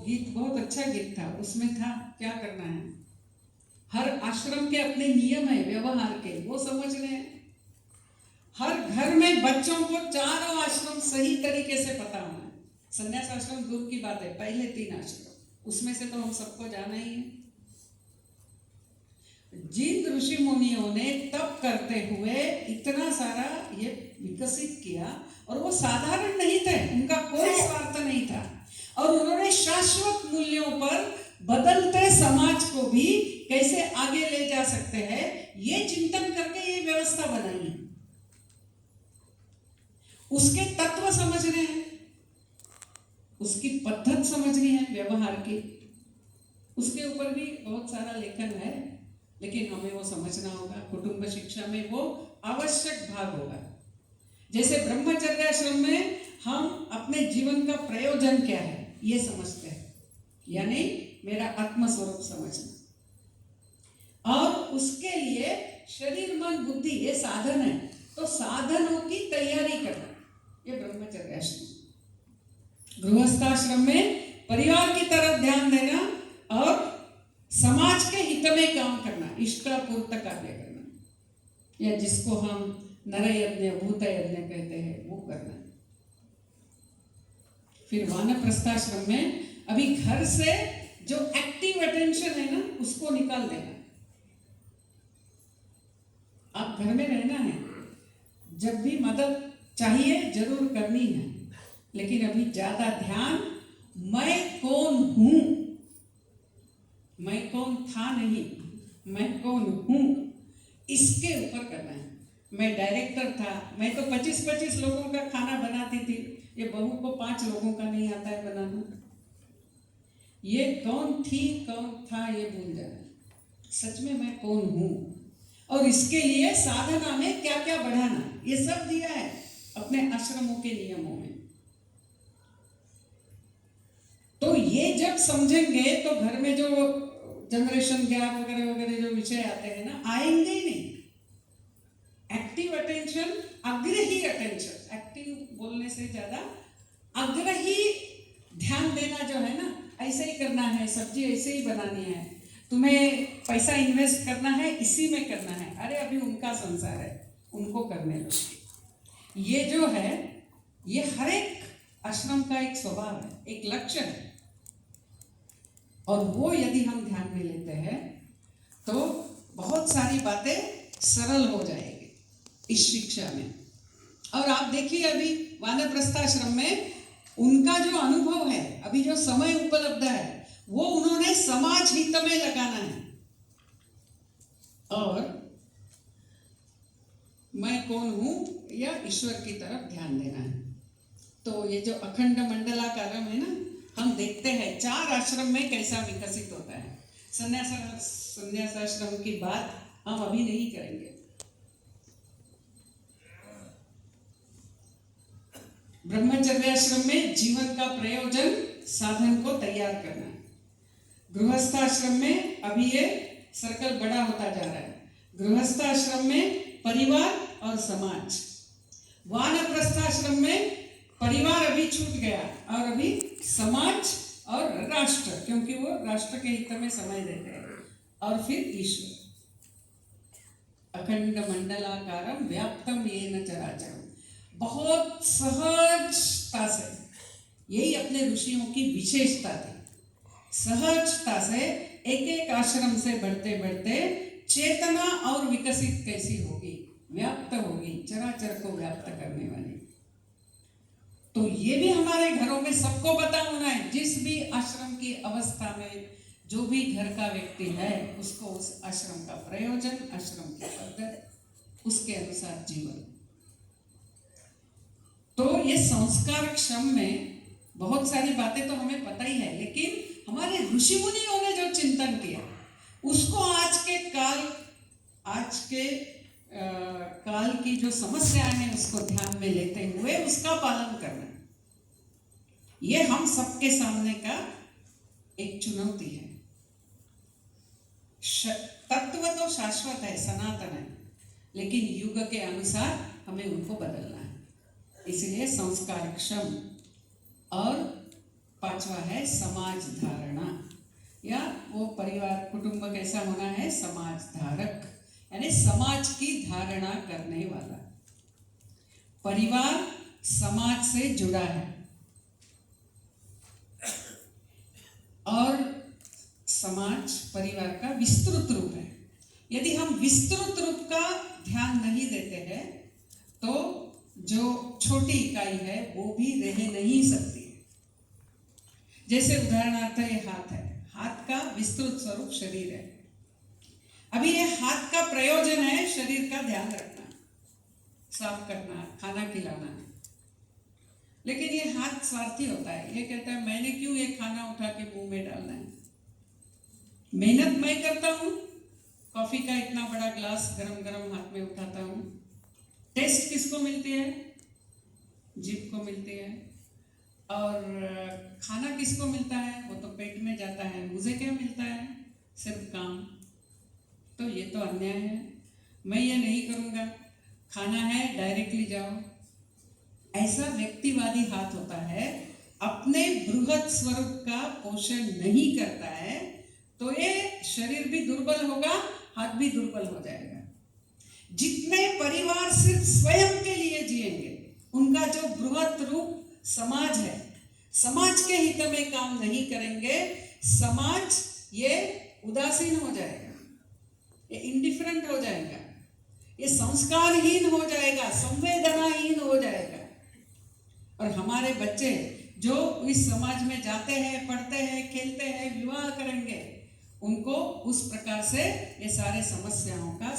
गीत बहुत अच्छा गीत था, उसमें था क्या करना है, हर आश्रम के अपने नियम है व्यवहार के, वो समझ रहे हैं। हर घर में बच्चों को चारों आश्रम सही तरीके से पता होना है। संन्यास आश्रम दूर की बात है, पहले 3 आश्रम, उसमें से तो हम सबको जाना ही है। जिन ऋषि मुनियों ने तप करते हुए इतना सारा ये विकसित किया, और वो साधारण नहीं थे, उनका कोई स्वार्थ नहीं था, और उन्होंने शाश्वत मूल्यों पर बदलते समाज को भी कैसे आगे ले जा सकते हैं, ये चिंतन करके ये व्यवस्था बनाई है। उसके तत्व समझ रहे हैं, उसकी पद्धत समझनी है व्यवहार की, उसके ऊपर भी बहुत सारा लेखन है, लेकिन हमें वो समझना होगा। कुटुंब शिक्षा में वो आवश्यक भाग होगा। जैसे ब्रह्मचर्याश्रम में हम अपने जीवन का प्रयोजन क्या है ये समझते हैं, यानी मेरा आत्मस्वरूप समझना, और उसके लिए शरीर मन बुद्धि ये साधन है, तो साधनों की तैयारी करना, ये ब्रह्मचर्याश्रम। गृहस्थाश्रम में परिवार की तरफ ध्यान देना और समाज के हित में काम करना, इष्टापूर्त कार्य करना, या जिसको हम नर यज्ञ भूत यज्ञ कहते हैं वो करना। फिर वानप्रस्थाश्रम में अभी घर से जो एक्टिव अटेंशन है ना उसको निकाल देना। आप घर में रहना है, जब भी मदद चाहिए जरूर करनी है, लेकिन अभी ज्यादा ध्यान मैं कौन हूं, मैं कौन था नहीं, मैं कौन हूं, इसके ऊपर करना है। मैं डायरेक्टर था, मैं तो 25-25 लोगों का खाना बनाती थी, ये बहू को 5 लोगों का नहीं आता है बनाना। ये कौन थी कौन था ये भूल जाना, सच में मैं कौन हूं, और इसके लिए साधना में क्या क्या बढ़ाना, ये सब दिया है अपने आश्रमों के नियमों में। तो ये जब समझेंगे तो घर में जो जनरेशन गैप वगैरह वगैरह जो विषय आते हैं ना, आएंगे ही नहीं। एक्टिव अटेंशन, आग्रही अटेंशन, एक्टिव बोलने से ज्यादा आग्रही ध्यान देना जो है ना, ऐसे ही करना है, सब्जी ऐसे ही बनानी है, तुम्हें पैसा इन्वेस्ट करना है इसी में करना है, अरे अभी उनका संसार है, उनको करने दो। ये जो है ये हर एक आश्रम का एक स्वभाव है, एक लक्ष्य है, और वो यदि हम ध्यान में लेते हैं तो बहुत सारी बातें सरल हो जाएगी इस शिक्षा में। और आप देखिए अभी वानप्रस्थाश्रम में उनका जो अनुभव है, अभी जो समय उपलब्ध है, वो उन्होंने समाज हित में लगाना है, और मैं कौन हूं या ईश्वर की तरफ ध्यान देना है। तो ये जो अखंड मंडलाकारम है ना, हम देखते हैं 4 आश्रम में कैसा विकसित होता है। संन्यासाश्रम की बात हम अभी नहीं करेंगे। ब्रह्मचर्याश्रम में जीवन का प्रयोजन साधन को तैयार करना। गृहस्थाश्रम में अभी ये सर्कल बड़ा होता जा रहा है। गृहस्थाश्रम में परिवार और समाज, वानप्रस्थाश्रम में परिवार अभी छूट गया, और अभी समाज और राष्ट्र, क्योंकि वो राष्ट्र के हित में समय देते हैं, और फिर ईश्वर। अखंड मंडलाकारम व्याप्तम येन चराचरम, बहुत सहजता से, यही अपने ऋषियों की विशेषता थी, सहजता से एक एक आश्रम से बढ़ते बढ़ते चेतना और विकसित कैसी होगी, व्याप्त होगी, चराचर को व्याप्त करने वाली। तो ये भी हमारे घरों में सबको पता होना है, जिस भी आश्रम की अवस्था में जो भी घर का व्यक्ति है, उसको उस आश्रम का प्रयोजन, आश्रम की पद्धति, उसके अनुसार जीवन। तो ये संस्कार क्षम में बहुत सारी बातें तो हमें पता ही है, लेकिन हमारे ऋषि मुनियों ने जो चिंतन किया उसको आज के काल की जो समस्याएं हैं उसको ध्यान में लेते हुए उसका पालन करना, ये हम सबके सामने का एक चुनौती है। तत्व तो शाश्वत है, सनातन है, लेकिन युग के अनुसार हमें उनको बदलना है। इसलिए संस्कार क्षम और पांचवा है समाज धारणा, या वो परिवार कुटुंब कैसा होना है, समाज धारक, यानी समाज की धारणा करने वाला। परिवार समाज से जुड़ा है और समाज परिवार का विस्तृत रूप है। यदि हम विस्तृत रूप का ध्यान नहीं देते हैं तो जो छोटी इकाई है वो भी रह नहीं सकती है। जैसे उदाहरणार्थ ये हाथ है, हाथ का विस्तृत स्वरूप शरीर है। अभी ये हाथ का प्रयोजन है शरीर का ध्यान रखना, साफ करना, खाना खिलाना, लेकिन ये हाथ स्वार्थी होता है। ये कहता है मैंने क्यों ये खाना उठा के मुंह में डालना है, मेहनत मैं करता हूँ, कॉफी का इतना बड़ा ग्लास गरम गरम हाथ में उठाता हूँ। टेस्ट किसको मिलती है, जीभ को मिलती है, और खाना किसको मिलता है, वो तो पेट में जाता है। मुझे क्या मिलता है, सिर्फ काम। तो ये तो अन्याय है, मैं ये नहीं करूँगा, खाना है डायरेक्टली जाओ। ऐसा व्यक्तिवादी हाथ होता है, अपने बृहद स्वरूप का पोषण नहीं करता है, तो ये शरीर भी दुर्बल होगा, हाथ भी दुर्बल हो जाएगा। जितने परिवार सिर्फ स्वयं के लिए जिएंगे, उनका जो बृहद रूप समाज है, समाज के हित में काम नहीं करेंगे, समाज ये उदासीन हो जाएगा, ये इंडिफरेंट हो जाएगा, ये संस्कारहीन हो जाएगा, संवेदनाहीन हो जाएगा। और हमारे बच्चे जो इस समाज में जाते हैं, पढ़ते हैं, खेलते हैं, विवाह करेंगे, उनको उस प्रकार से ये सारे समस्याओं का